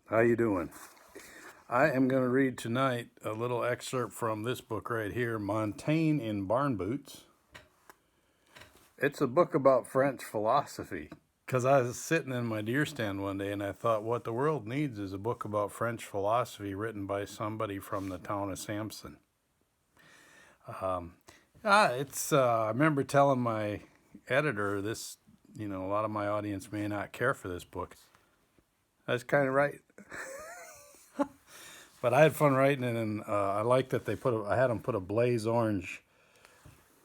How you doing? I am going to read tonight a little excerpt from this book right here, Montaigne in Barn Boots. It's a book about French philosophy. Because I was sitting in my deer stand one day and I thought, what the world needs is a book about French philosophy written by somebody from the town of Sampson. I remember telling my editor this, a lot of my audience may not care for this book. That's kind of right. But I had fun writing it, and I like that I had them put a blaze orange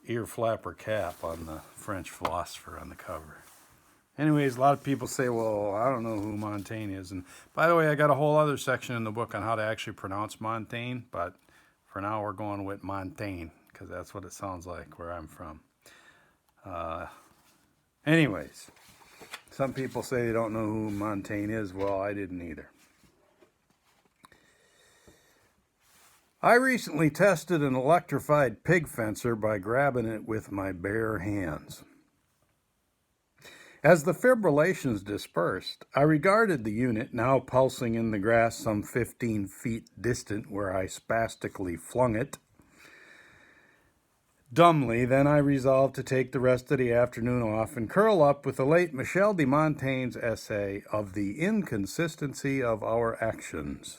ear flapper cap on the French philosopher on the cover. Anyways, a lot of people say, well, I don't know who Montaigne is. And by the way, I got a whole other section in the book on how to actually pronounce Montaigne, but for now we're going with Montaigne because that's what it sounds like where I'm from. Anyways, some people say they don't know who Montaigne is. Well, I didn't either. I recently tested an electrified pig fencer by grabbing it with my bare hands. As the fibrillations dispersed, I regarded the unit now pulsing in the grass some 15 feet distant where I spastically flung it. Dumbly, then I resolved to take the rest of the afternoon off and curl up with the late Michel de Montaigne's essay of the inconsistency of our actions.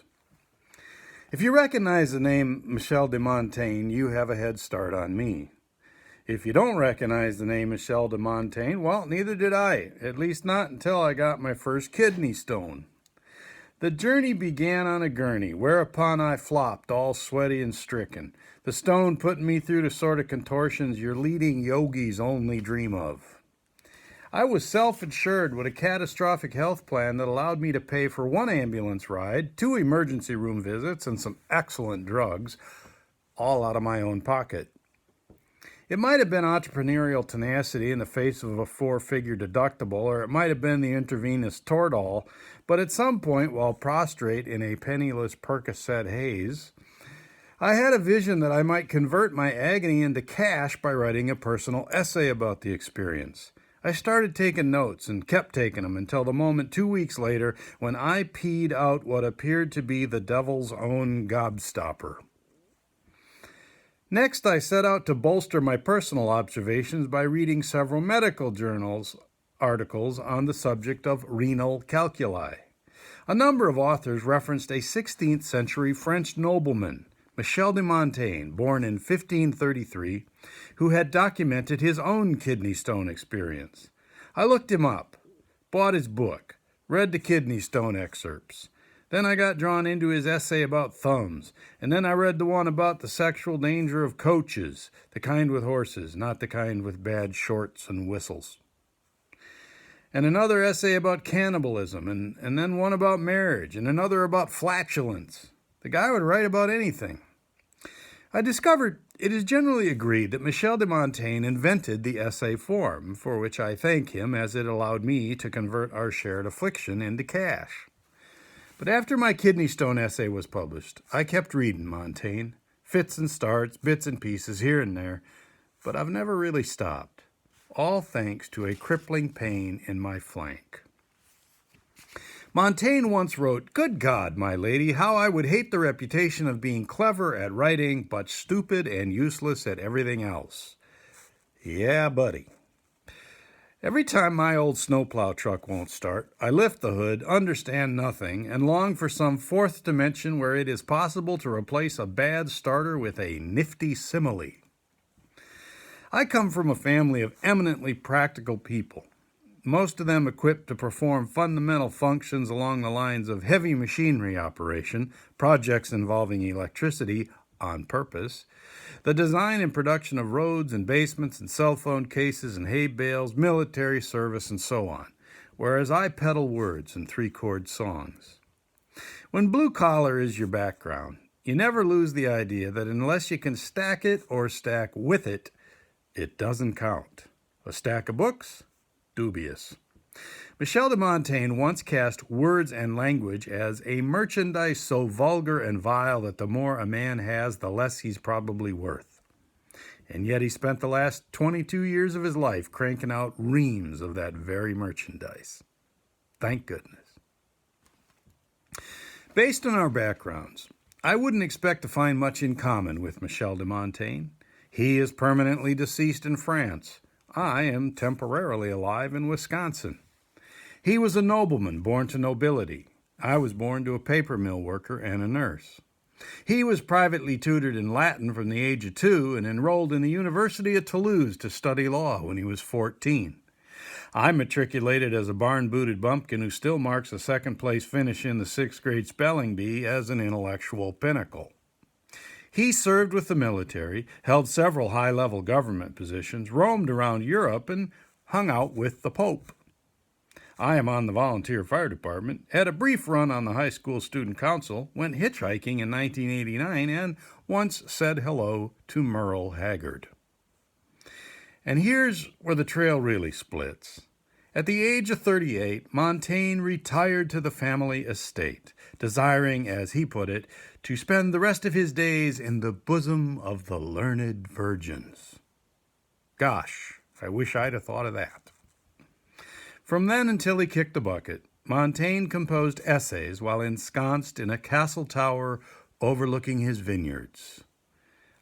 If you recognize the name Michel de Montaigne, you have a head start on me. If you don't recognize the name Michel de Montaigne, well, neither did I, at least not until I got my first kidney stone. The journey began on a gurney, whereupon I flopped, all sweaty and stricken, the stone putting me through the sort of contortions your leading yogis only dream of. I was self-insured with a catastrophic health plan that allowed me to pay for one ambulance ride, 2 emergency room visits, and some excellent drugs, all out of my own pocket. It might have been entrepreneurial tenacity in the face of a 4-figure deductible, or it might have been the intravenous Toradol, but at some point, while prostrate in a penniless Percocet haze, I had a vision that I might convert my agony into cash by writing a personal essay about the experience. I started taking notes and kept taking them until the moment 2 weeks later when I peed out what appeared to be the devil's own gobstopper. Next, I set out to bolster my personal observations by reading several medical journals articles on the subject of renal calculi. A number of authors referenced a 16th century French nobleman, Michel de Montaigne, born in 1533, who had documented his own kidney stone experience. I looked him up, bought his book, read the kidney stone excerpts. Then I got drawn into his essay about thumbs, and then I read the one about the sexual danger of coaches, the kind with horses, not the kind with bad shorts and whistles. And another essay about cannibalism, and then one about marriage, and another about flatulence. The guy would write about anything. I discovered it is generally agreed that Michel de Montaigne invented the essay form, for which I thank him as it allowed me to convert our shared affliction into cash. But after my kidney stone essay was published, I kept reading Montaigne, fits and starts, bits and pieces here and there, but I've never really stopped, all thanks to a crippling pain in my flank. Montaigne once wrote, "Good God, my lady, how I would hate the reputation of being clever at writing, but stupid and useless at everything else." Yeah, buddy. Every time my old snowplow truck won't start, I lift the hood, understand nothing, and long for some fourth dimension where it is possible to replace a bad starter with a nifty simile. I come from a family of eminently practical people, most of them equipped to perform fundamental functions along the lines of heavy machinery operation, projects involving electricity on purpose, the design and production of roads and basements and cell phone cases and hay bales, military service, and so on, whereas I peddle words and 3-chord songs. When blue collar is your background, you never lose the idea that unless you can stack it or stack with it, it doesn't count. A stack of books? Dubious. Michel de Montaigne once cast words and language as a merchandise so vulgar and vile that the more a man has, the less he's probably worth. And yet he spent the last 22 years of his life cranking out reams of that very merchandise. Thank goodness. Based on our backgrounds, I wouldn't expect to find much in common with Michel de Montaigne. He is permanently deceased in France. I am temporarily alive in Wisconsin. He was a nobleman born to nobility. I was born to a paper mill worker and a nurse. He was privately tutored in Latin from the age of 2 and enrolled in the University of Toulouse to study law when he was 14. I matriculated as a barn-booted bumpkin who still marks a second-place finish in the 6th grade spelling bee as an intellectual pinnacle. He served with the military, held several high-level government positions, roamed around Europe, and hung out with the Pope. I am on the volunteer fire department, had a brief run on the high school student council, went hitchhiking in 1989, and once said hello to Merle Haggard. And here's where the trail really splits. At the age of 38, Montaigne retired to the family estate, desiring, as he put it, to spend the rest of his days in the bosom of the learned virgins. Gosh, I wish I'd have thought of that. From then until he kicked the bucket, Montaigne composed essays while ensconced in a castle tower overlooking his vineyards.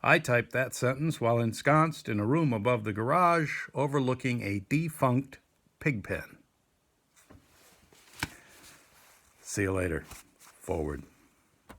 I typed that sentence while ensconced in a room above the garage overlooking a defunct pig pen. See you later. Forward.